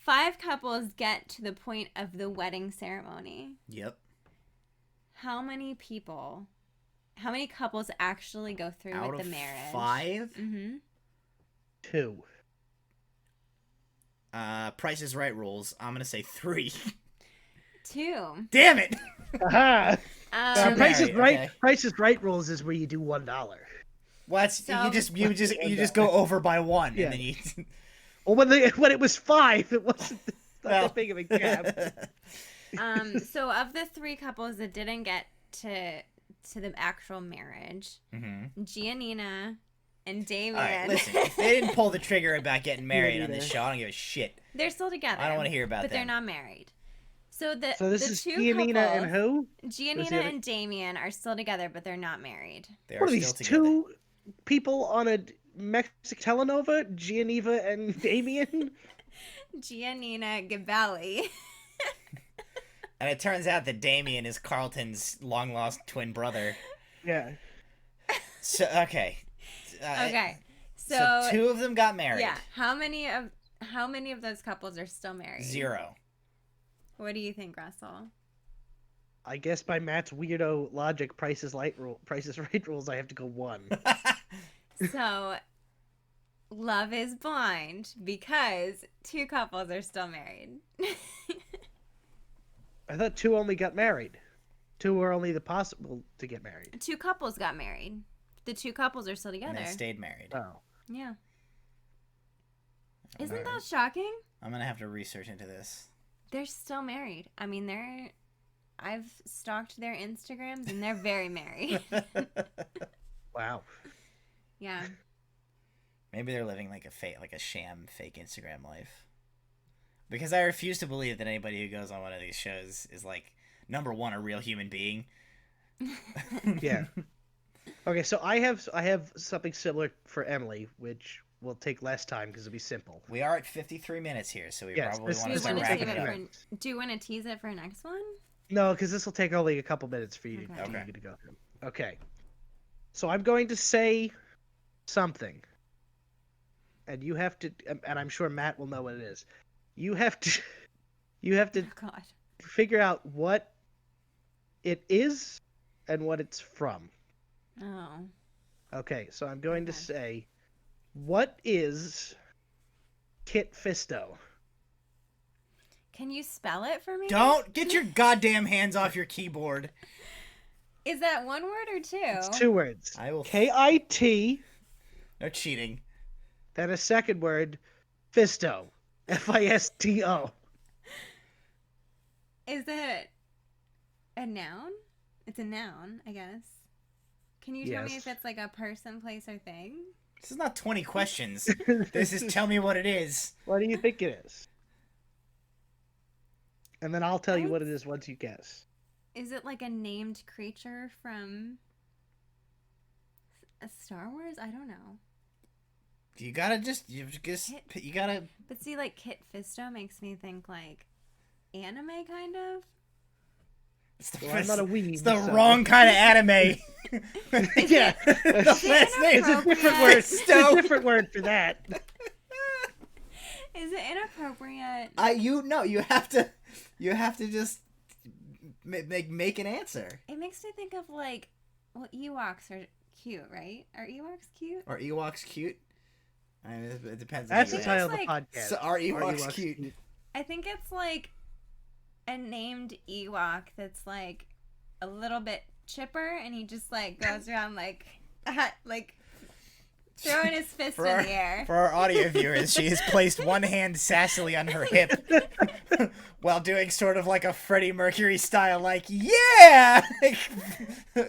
5 couples get to the point of the wedding ceremony. Yep. How many couples actually go through Out with of the marriage? 5. Mm-hmm. 2. Price is Right rules. I'm gonna say 3. 2. Damn it! Aha! Um, Price is Right, Right. okay. Price is Right rules is where you do $1. What? So- you just go over by 1, Yeah. and then you. Well, when it was 5, it wasn't not Well. that big of a gap. So of the 3 couples that didn't get to the actual marriage, Mm-hmm. Giannina and Damien, All right, listen. If they didn't pull the trigger about getting married on this show, I don't give a shit. they're still together. I don't want to hear about but them. they're not married. So the So this the is 2 Giannina couples, and who? Giannina the other- and Damien are still together, but they're not married. They What are still these together. 2 people on a Mexican telenova? Gianniva and Damien? Giannina Gabelli. And it turns out that Damien is Carlton's long lost twin brother. Yeah. So okay. Okay. So 2 of them got married. Yeah. How many of those couples are still married? 0. What do you think, Russell? I guess by Matt's weirdo logic, Price is Right rules, I have to go 1. So, Love is Blind because 2 couples are still married. I thought 2 only got married. 2 were only the possible to get married. 2 couples got married. The 2 couples are still And together. they stayed married. Oh. Yeah. Isn't that shocking? I'm gonna have to research into this. They're still married. I mean, I've stalked their Instagrams and they're very married. Wow. Yeah. Maybe they're living like a sham fake Instagram life. Because I refuse to believe that anybody who goes on one of these shows is like, number 1, a real human being. Yeah. Okay, so I have something similar for Emily, which will take less time because it'll be simple. We are at 53 minutes here, so we Yes, probably this want to is start what wrapping we're it up. taking Do you want to tease it for next one? No, because this will take only a couple minutes for you, Okay. to go through. Okay. So I'm going to say something. And you have to, and I'm sure Matt will know what it is. You have to Oh, God. figure out what it is and what it's from. Oh. Okay, so I'm going to Okay. say, what is Kit Fisto? Can you spell it for me? Don't get your goddamn hands off your keyboard. Is that one word or 2? It's 2 words. I will. K-I-T, No cheating. then a second word, Fisto. F-I-S-T-O. Is it a noun? It's a noun, I guess. Can you tell me Yes. if it's like a person, place, or thing? This is not 20 questions. This is tell me what it is. What do you think it is? And then I'll tell you I what it is once you guess. Is it like a named creature from a Star Wars? I don't know. You gotta you gotta. But see, like Kit Fisto makes me think like anime kind of. Well, I'm not a weeb. It's the so- wrong kind of anime. Yeah. The last name It's a different word. It's a Stowe. different word for that. Is it inappropriate? You have to just make an answer. It makes me think of like, well, Ewoks are cute, right? Are Ewoks cute? Are Ewoks cute? I mean, it depends. That's on the who you title of the Like- podcast. So are Ewoks cute? I think it's like a named Ewok that's like a little bit chipper, and he just like goes around like throwing his fist in the air. For our audio viewers, she has placed one hand sassily on her hip while doing sort of like a Freddie Mercury style, like, yeah!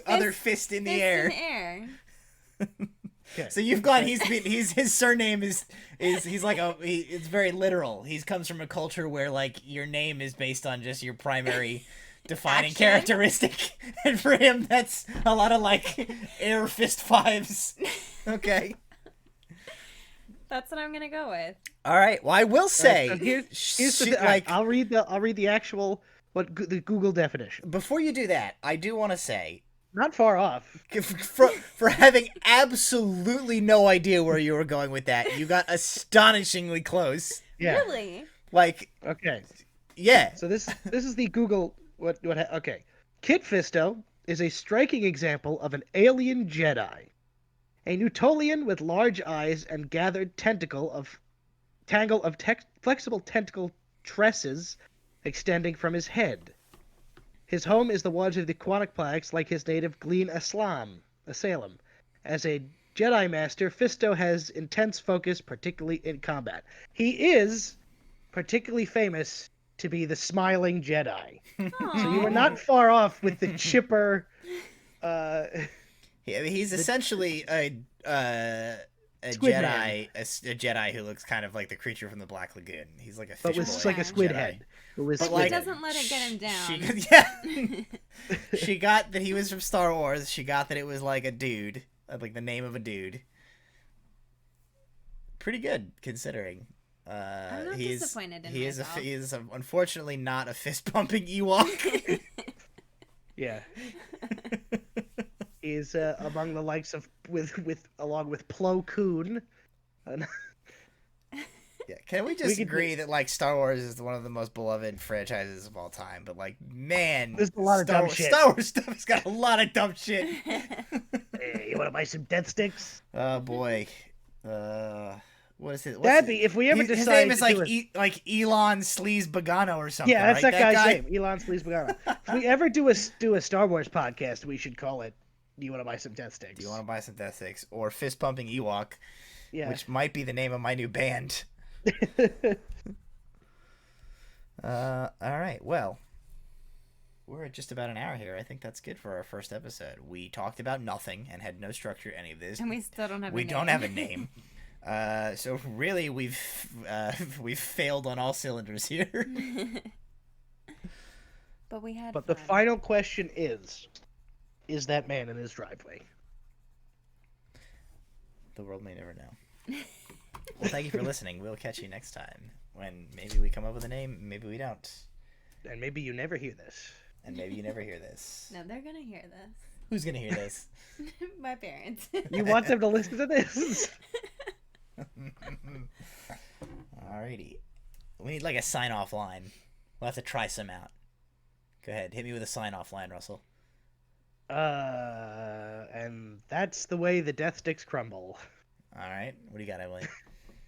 Other fist in the Fist air. in the air. Okay. So you've gone. His surname is he's like it's very literal. He comes from a culture where like your name is based on just your primary defining Action? characteristic, and for him that's a lot of like air fist fives. Okay. That's what I'm gonna go with. All right. Well, I will say, So here's the she- thing. like I'll read the actual the Google definition. before you do that, I do want to say. Not far off. For having absolutely no idea where you were going with that, you got astonishingly close. Yeah. Really? Like, Okay. yeah. So this is the Google okay. Kit Fisto is a striking example of an alien Jedi. A Newtonian with large eyes and gathered tangle of flexible tentacle tresses extending from his head. His home is the waters of the Quantic like his native Gleen Aslam, Salem. As a Jedi Master, Fisto has intense focus, particularly in combat. He is particularly famous to be the smiling Jedi. So you were not far off with the chipper. Yeah, he's essentially a Squid Jedi, Man. a Jedi who looks kind of like the creature from the Black Lagoon. He's like a But fish with boy like a squid Jedi. head. Who was But squid like- He head. doesn't let it get him down. She got that he was from Star Wars. She got that it was like a dude, like the name of a dude. Pretty good considering. I'm not he's disappointed in he is myself. he is unfortunately not a fist pumping Ewok. Yeah. He's among the likes of along with Plo Koon. And Yeah, can we just could agree that like Star Wars is one of the most beloved franchises of all time? But like, man, There's a lot of Star dumb Wars, shit. Star Wars stuff has got a lot of dumb shit. hey, you want to buy some death sticks? Oh boy, what is it? That'd be if we ever his decide name is to like do a- like Elon Sleaze Bagano or something. yeah, that's right? that guy's guy? name, Elon Sleaze. If we ever do a Star Wars podcast, we should call it. You want to buy some death sticks? Do you want to buy some Death Sticks or fist pumping Ewok, Yeah. which might be the name of my new band? All right. Well, we're at just about an hour here. I think that's good for our first episode. We talked about nothing and had no structure to any of this. And we still don't have a We name. don't have a name. So really, we've failed on all cylinders here. But we had But the fun. final question is that man in his driveway? The world may never know. Well, thank you for listening. We'll catch you next time when maybe we come up with a name, maybe we don't, And maybe you never hear this. and maybe you never hear this. No, they're gonna hear this. Who's gonna hear this? My parents. You want them to listen to this? Alrighty. We need like a sign off line. We'll have to try some out. Go ahead, hit me with a sign off line, Russell. And that's the way the death sticks crumble. Alright, what do you got, Emily?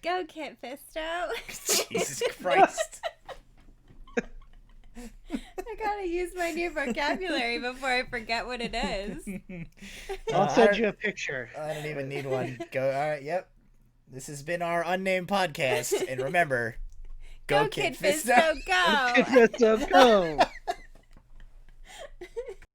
Go, Kit Fisto. Jesus Christ. I gotta use my new vocabulary before I forget what it is. I'll send you a picture. I don't even need one. Go, alright, yep. This has been our unnamed podcast, and remember, Go, Kit Fisto, go! Go.